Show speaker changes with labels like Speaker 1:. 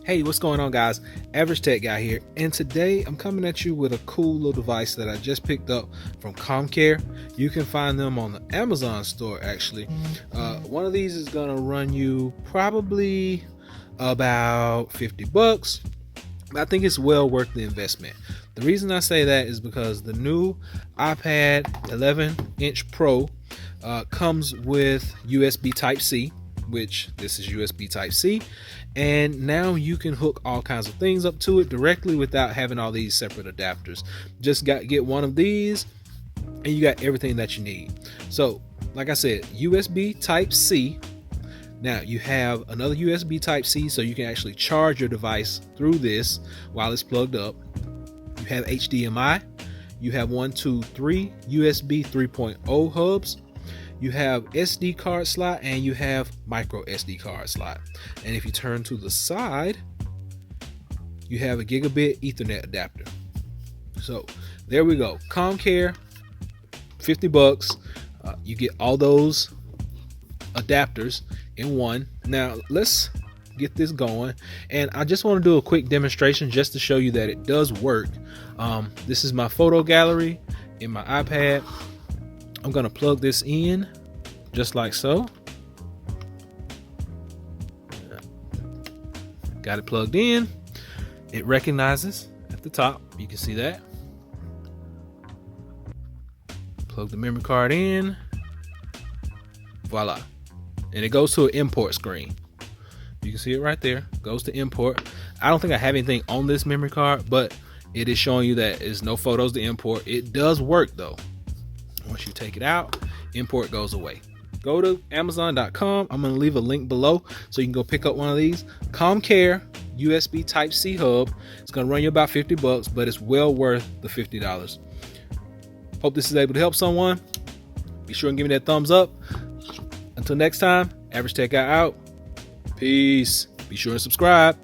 Speaker 1: Hey, what's going on, guys? Average Tech Guy here, and today I'm coming at you with a cool little device that I just picked up from Comcare. You can find them on the Amazon store, actually. One of these is gonna run you probably about 50 bucks. I think it's well worth the investment. The reason I say that is because the new iPad 11-inch Pro comes with USB Type-C, which this is USB Type-C, and now you can hook all kinds of things up to it directly without having all these separate adapters. Just get one of these and you got everything that you need. So like I said, USB Type-C. Now you have another USB Type-C, so you can actually charge your device through this while it's plugged up. You have HDMI, you have 1, 2, 3 USB 3.0 hubs, you have SD card slot, and you have micro SD card slot. And if you turn to the side, you have a gigabit Ethernet adapter. So there we go. Comcare, 50 bucks. You get all those adapters in one. Now let's get this going, and I just want to do a quick demonstration just to show you that it does work. This is my photo gallery in my iPad. I'm gonna plug this in just like so. Got it plugged in. It recognizes at the top, you can see that. Plug the memory card in, voila, and it goes to an import screen. You can see it right there, goes to import. I don't think I have anything on this memory card, but it is showing you that there's no photos to import. It does work though. Once you take it out, import goes away. Go to Amazon.com. I'm going to leave a link below so you can go pick up one of these. Comcare USB Type-C hub. It's going to run you about 50 bucks, but it's well worth the $50. Hope this is able to help someone. Be sure and give me that thumbs up. Until next time, Average Tech Guy out. Peace. Be sure and subscribe.